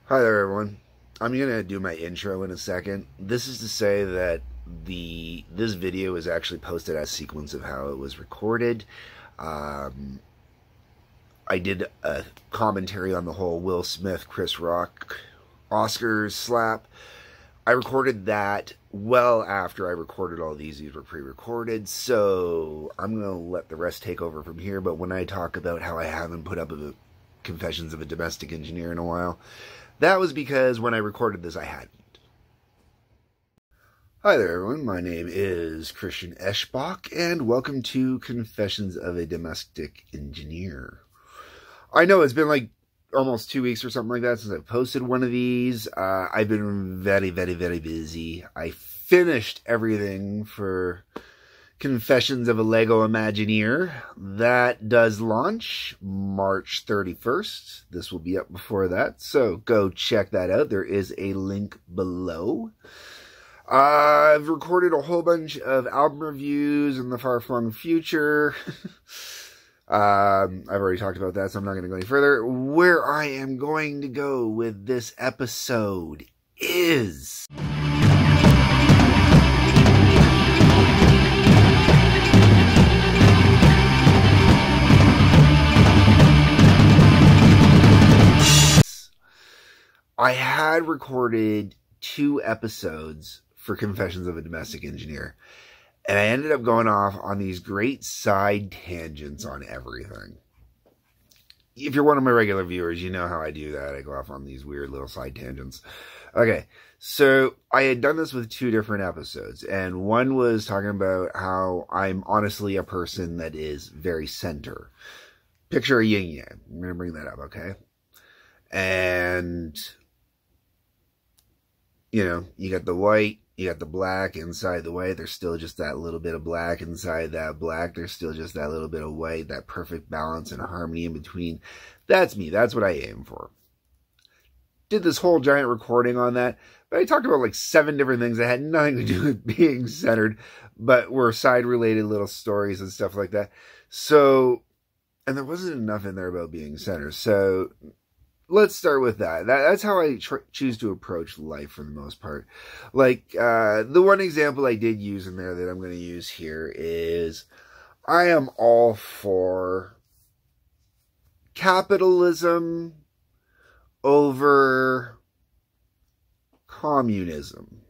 Hi there, everyone. I'm gonna do my intro in a second. This is to say that this video is actually posted as a sequence of how it was recorded. Um, I did a commentary on the whole Will Smith, Chris Rock, Oscars slap. I recorded that well after I recorded all these. These were pre-recorded, so I'm gonna let the rest take over from here. But when I talk about how I haven't put up a Confessions of a Domestic Engineer in a while, that was because when I recorded this, I hadn't. Hi there, everyone. My name is Christian Eschbach, and welcome to Confessions of a Domestic Engineer. I know it's been like almost 2 weeks or something like that since I posted one of these. I've been very, very, very busy. I finished everything for Confessions of a Lego Imagineer. That does launch March 31st. This will be up before that, so go check that out. There is a link below. I've recorded a whole bunch of album reviews in the far-flung future. I've already talked about that, so I'm not going to go any further. Where I am going to go with this episode is... I had recorded 2 episodes for Confessions of a Domestic Engineer, and I ended up going off on these great side tangents on everything. If you're one of my regular viewers, you know how I do that. I go off on these weird little side tangents. Okay, so I had done this with 2 different episodes, and one was talking about how I'm honestly a person that is very center. Picture a yin-yang. I'm going to bring that up, okay? And... you know, you got the white, you got the black inside the white. There's still just that little bit of black inside that black. There's still just that little bit of white, that perfect balance and harmony in between. That's me. That's what I aim for. Did this whole giant recording on that. But I talked about like 7 different things that had nothing to do with being centered, but were side-related little stories and stuff like that. So, and there wasn't enough in there about being centered. So... let's start with that. That's how I choose to approach life for the most part. Like, the one example I did use in there that I'm going to use here is I am all for capitalism over communism.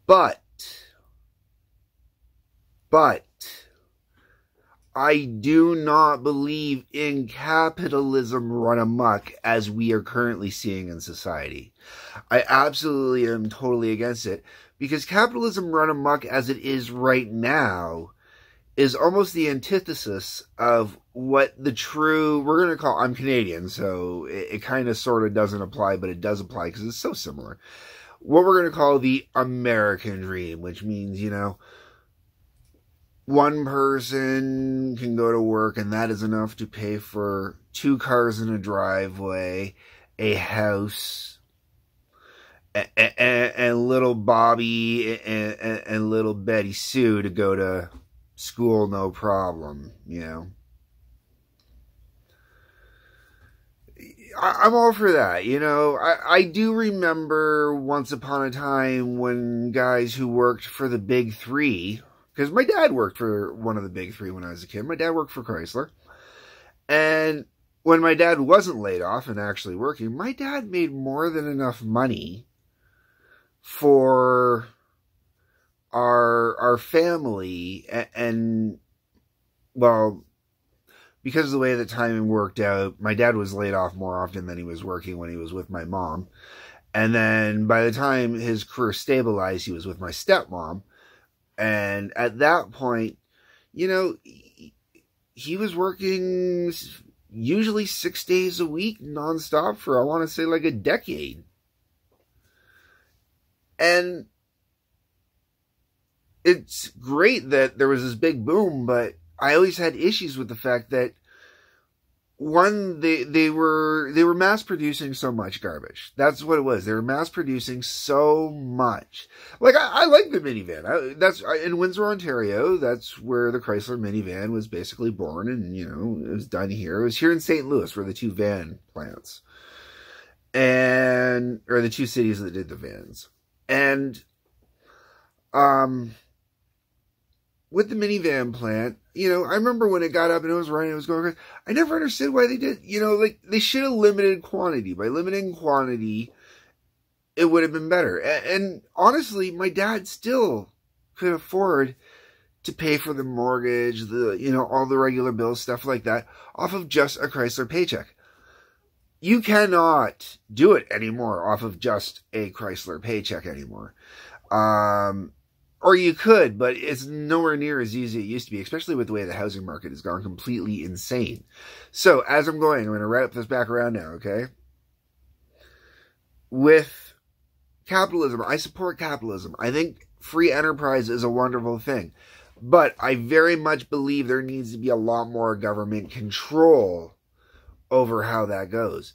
But I do not believe in capitalism run amok as we are currently seeing in society. I absolutely am totally against it, because capitalism run amok as it is right now is almost the antithesis of what the true, we're going to call, I'm Canadian, so it kind of sort of doesn't apply, but it does apply because it's so similar. What we're going to call the American dream, which means, you know, one person can go to work and that is enough to pay for 2 cars in a driveway, a house, and little Bobby and little Betty Sue to go to school no problem, you know. I'm all for that, you know. I do remember once upon a time when guys who worked for the big 3... because my dad worked for one of the big 3 when I was a kid. My dad worked for Chrysler. And when my dad wasn't laid off and actually working, my dad made more than enough money for our family. And well, because of the way the timing worked out, my dad was laid off more often than he was working when he was with my mom. And then by the time his career stabilized, he was with my stepmom. And at that point, you know, he was working usually 6 days a week nonstop for, I want to say, like a decade. And it's great that there was this big boom, but I always had issues with the fact that one, they were mass producing so much garbage. That's what it was. They were mass producing so much. Like, I like the minivan. That's in Windsor, Ontario. That's where the Chrysler minivan was basically born, and you know, it was done here. It was here in St. Louis, where the two van plants, or the two cities that did the vans, and with the minivan plant, you know, I remember when it got up and it was running, it was going, I never understood why they did, you know, like, they should have limited quantity. By limiting quantity, it would have been better. And honestly, my dad still could afford to pay for the mortgage, you know, all the regular bills, stuff like that, off of just a Chrysler paycheck. You cannot do it anymore off of just a Chrysler paycheck anymore. Or you could, but it's nowhere near as easy as it used to be, especially with the way the housing market has gone completely insane. So, as I'm going to wrap this back around now, okay? With capitalism, I support capitalism. I think free enterprise is a wonderful thing. But I very much believe there needs to be a lot more government control over how that goes.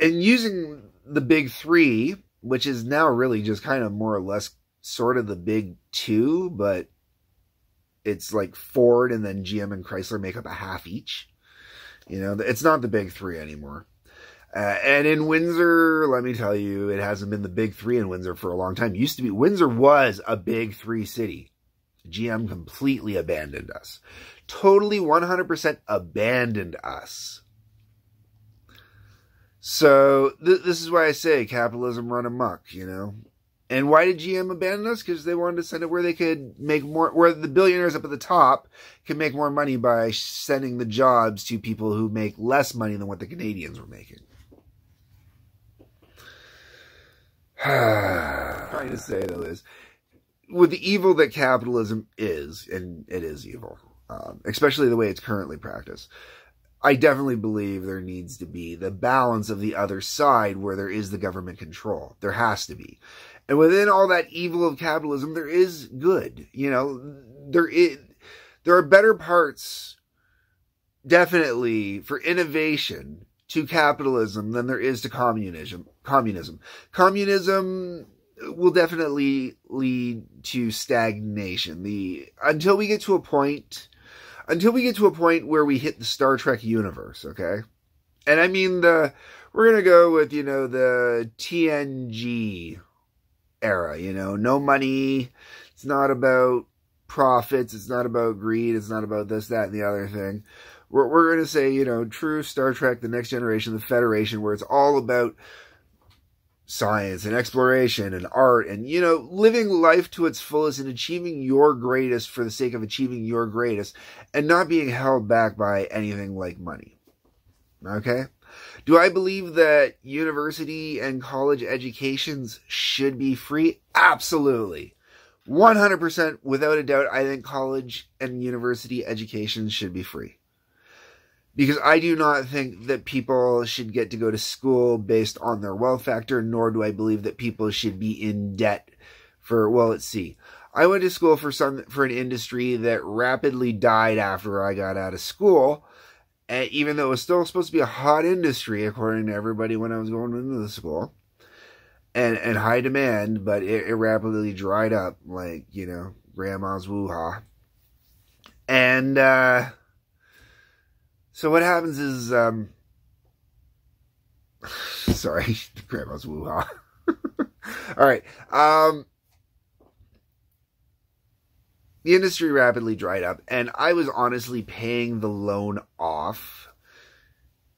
And using the big three, which is now really just kind of more or less sort of the big two, but it's like Ford and then GM and Chrysler make up a half each. You know, it's not the big three anymore. And in Windsor, let me tell you, it hasn't been the big three in Windsor for a long time. Used to be, Windsor was a big three city. GM completely abandoned us. Totally 100% abandoned us. So this is why I say capitalism run amok, you know. And why did GM abandon us? Because they wanted to send it where they could make more, where the billionaires up at the top can make more money by sending the jobs to people who make less money than what the Canadians were making. Trying to say, though, is with the evil that capitalism is, and it is evil, especially the way it's currently practiced, I definitely believe there needs to be the balance of the other side where there is the government control. There has to be. And within all that evil of capitalism, there is good. You know, there are better parts, definitely, for innovation to capitalism than there is to communism. Communism will definitely lead to stagnation. Until we get to a point where we hit the Star Trek universe, okay? And I mean we're going to go with, you know, the TNG era, you know, no money. It's not about profits. It's not about greed. It's not about this, that, and the other thing. We're going to say, you know, true Star Trek, the Next Generation, the Federation, where it's all about science and exploration and art and, you know, living life to its fullest and achieving your greatest for the sake of achieving your greatest and not being held back by anything like money. Okay? Do I believe that university and college educations should be free? Absolutely. 100% without a doubt, I think college and university education should be free. Because I do not think that people should get to go to school based on their wealth factor, nor do I believe that people should be in debt for, well, let's see. I went to school for an industry that rapidly died after I got out of school, and even though it was still supposed to be a hot industry, according to everybody when I was going into the school, and high demand, but it rapidly dried up, like, you know, grandma's woo-ha. And, so what happens is, sorry, grandma's woo-ha. All right. The industry rapidly dried up, and I was honestly paying the loan off.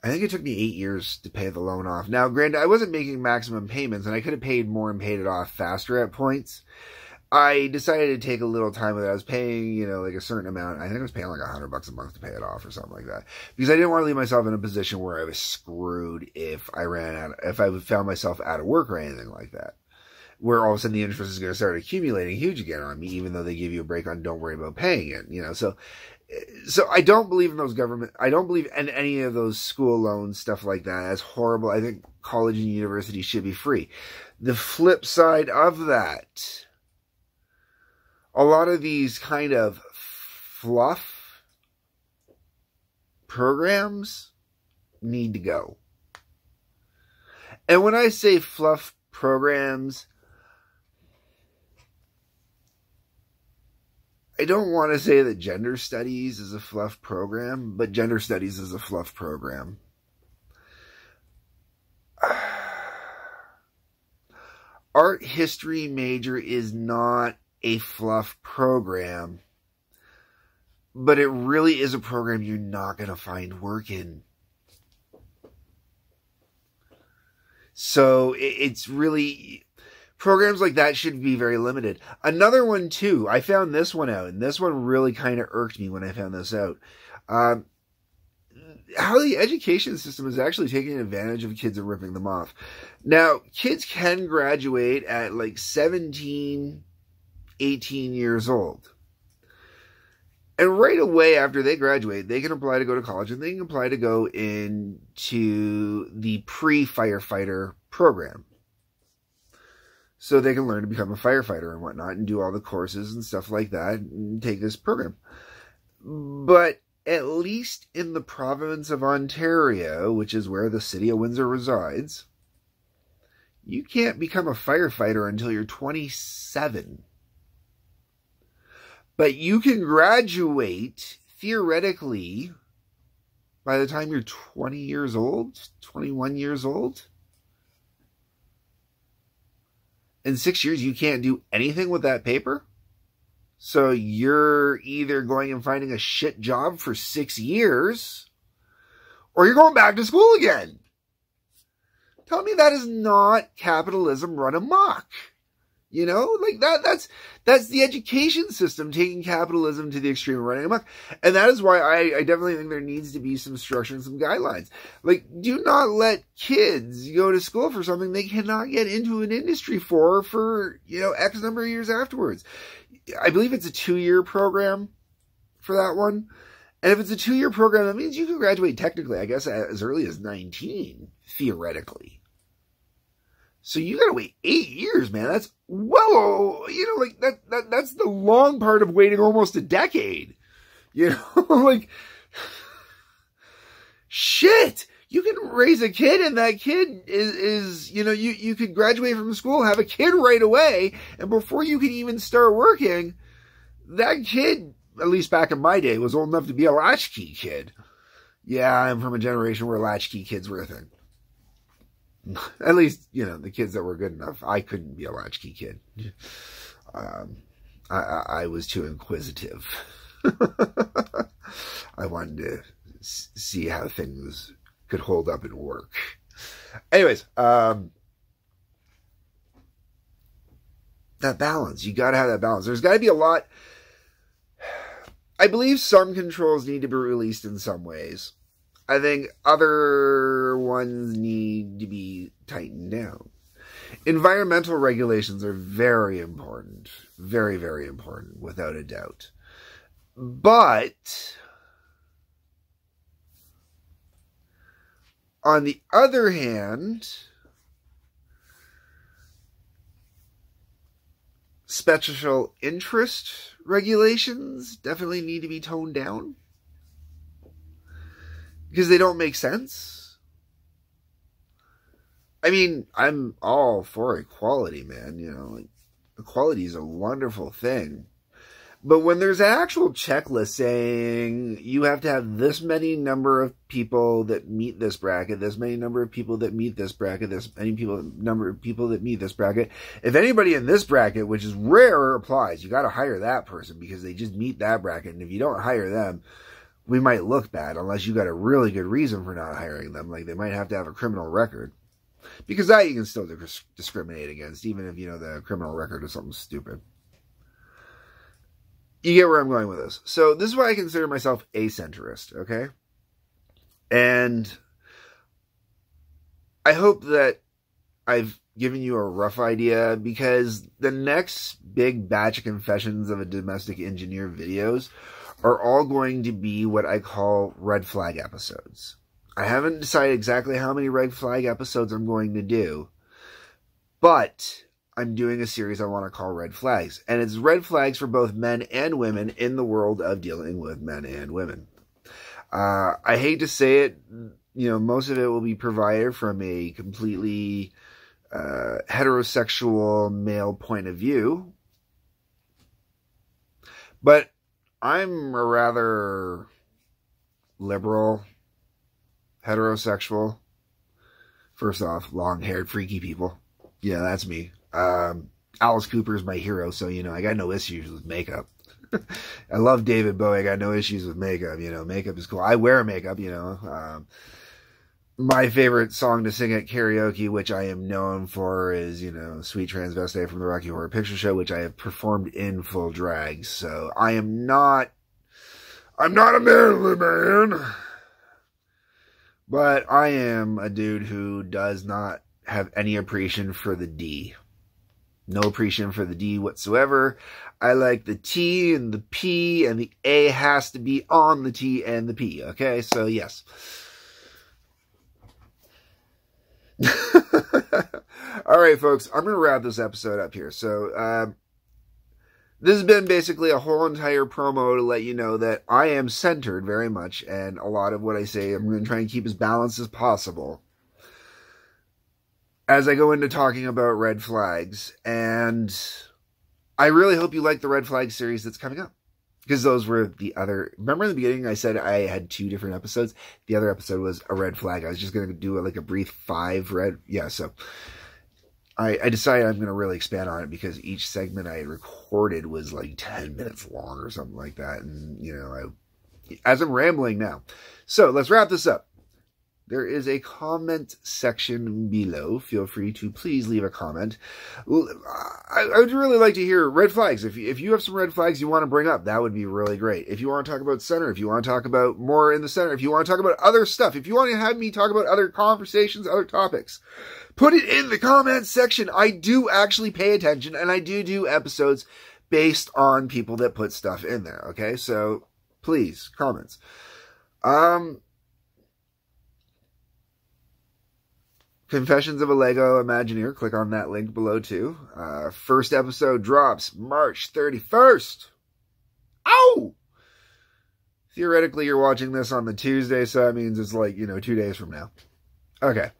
I think it took me 8 years to pay the loan off. Now, granted, I wasn't making maximum payments, and I could have paid more and paid it off faster at points. I decided to take a little time with it. I was paying, you know, like a certain amount. I think I was paying like $100 a month to pay it off or something like that. Because I didn't want to leave myself in a position where I was screwed if I found myself out of work or anything like that. Where all of a sudden the interest is going to start accumulating huge again on me, even though they give you a break on don't worry about paying it, you know. So I don't believe in I don't believe in any of those school loans, stuff like that. That's horrible. I think college and university should be free. The flip side of that, a lot of these kind of fluff programs, need to go. And when I say fluff programs, I don't want to say that gender studies is a fluff program, but gender studies is a fluff program. Art history major is not a fluff program, but it really is a program you're not going to find work in. So it's really, programs like that should be very limited. Another one too, I found this one out, and this one really kind of irked me when I found this out. How the education system is actually taking advantage of kids and ripping them off. Now, kids can graduate at like 17, 18 years old. And right away after they graduate, they can apply to go to college, and they can apply to go into the pre-firefighter program. So they can learn to become a firefighter and whatnot, and do all the courses and stuff like that, and take this program. But at least in the province of Ontario, which is where the city of Windsor resides, you can't become a firefighter until you're 27. But you can graduate, theoretically, by the time you're 20 years old, 21 years old. In 6 years, you can't do anything with that paper. So you're either going and finding a shit job for 6 years, or you're going back to school again. Tell me that is not capitalism run amok. You know, like that's the education system taking capitalism to the extreme and running amok. And that is why I definitely think there needs to be some structure and some guidelines. Like, do not let kids go to school for something they cannot get into an industry for, you know, X number of years afterwards. I believe it's a 2-year program for that one. And if it's a 2-year program, that means you can graduate technically, I guess, as early as 19, theoretically. So you gotta wait 8 years, man. That's, whoa, you know, like that's the long part of waiting almost a decade. You know, like, shit. You can raise a kid, and that kid is you know, you could graduate from school, have a kid right away, and before you can even start working, that kid, at least back in my day, was old enough to be a latchkey kid. Yeah, I'm from a generation where latchkey kids were a thing. At least, you know, the kids that were good enough. I couldn't be a latchkey kid. I was too inquisitive. I wanted to see how things could hold up and work. Anyways, that balance. You got to have that balance. There's got to be a lot. I believe some controls need to be released in some ways. I think other ones need to be tightened down. Environmental regulations are very important. Very, very important, without a doubt. But on the other hand, special interest regulations definitely need to be toned down. Because they don't make sense. I mean, I'm all for equality, man. You know, like, equality is a wonderful thing. But when there's an actual checklist saying you have to have this many number of people that meet this bracket, this many number of people that meet this bracket, this many number of people that meet this bracket. If anybody in this bracket, which is rare, applies, you got to hire that person because they just meet that bracket. And if you don't hire them, we might look bad unless you got a really good reason for not hiring them. Like, they might have to have a criminal record. Because that you can still discriminate against, even if, you know, the criminal record is something stupid. You get where I'm going with this. So this is why I consider myself a-centrist, okay? And I hope that I've given you a rough idea, because the next big batch of confessions of a domestic engineer videos are all going to be what I call red flag episodes. I haven't decided exactly how many red flag episodes I'm going to do, but I'm doing a series I want to call Red Flags. And it's red flags for both men and women in the world of dealing with men and women. I hate to say it, most of it will be provided from a completely heterosexual male point of view. But I'm a rather liberal heterosexual. First off, long-haired, freaky people. Yeah, that's me. Alice Cooper is my hero, so, I got no issues with makeup. I love David Bowie. I got no issues with makeup. Makeup is cool. I wear makeup, my favorite song to sing at karaoke, which I am known for, is, Sweet Transvestite from the Rocky Horror Picture Show, which I have performed in full drag. So I'm not a manly man, but I am a dude who does not have any appreciation for the D. No appreciation for the D whatsoever. I like the T and the P, and the A has to be on the T and the P. Okay, so yes. All right, folks, I'm going to wrap this episode up here. So, this has been basically a whole entire promo to let you know that I am centered very much, and a lot of what I say, I'm going to try and keep as balanced as possible as I go into talking about red flags. And I really hope you like the red flag series that's coming up, because those were the other... Remember in the beginning I said I had 2 different episodes? The other episode was a red flag. I was just going to do like a brief 5 red... Yeah, so I decided I'm going to really expand on it, because each segment I had recorded was like 10 minutes long or something like that. And, as I'm rambling now. So let's wrap this up. There is a comment section below. Feel free to please leave a comment. I would really like to hear red flags. If you have some red flags you want to bring up, that would be really great. If you want to talk about center, if you want to talk about more in the center, if you want to talk about other stuff, if you want to have me talk about other conversations, other topics, put it in the comment section. I do actually pay attention, and I do episodes based on people that put stuff in there. Okay, so please, comments. Confessions of a Lego Imagineer. Click on that link below too. First episode drops March 31st. Ow! Theoretically, you're watching this on the Tuesday, so that means it's like, 2 days from now. Okay.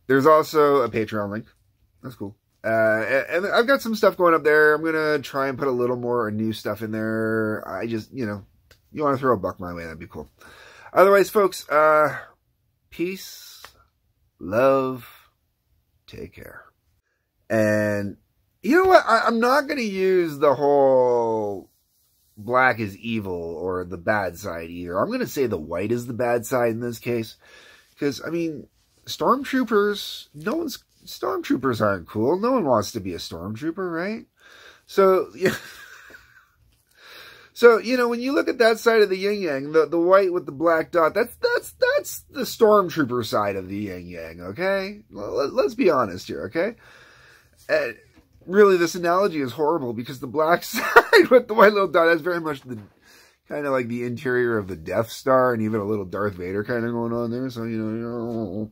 There's also a Patreon link. That's cool. And I've got some stuff going up there. I'm going to try and put a little more new stuff in there. I just, you want to throw a buck my way, that'd be cool. Otherwise, folks, peace. Love, take care. And you know what? I'm not going to use the whole black is evil or the bad side either. I'm going to say the white is the bad side in this case. Because, stormtroopers, stormtroopers aren't cool. No one wants to be a stormtrooper, right? So, yeah. So, when you look at that side of the yin-yang, the white with the black dot, that's the stormtrooper side of the yin-yang, okay? Let's be honest here, okay? Really, this analogy is horrible, because the black side with the white little dot is very much the kind of like the interior of the Death Star, and even a little Darth Vader kind of going on there, so,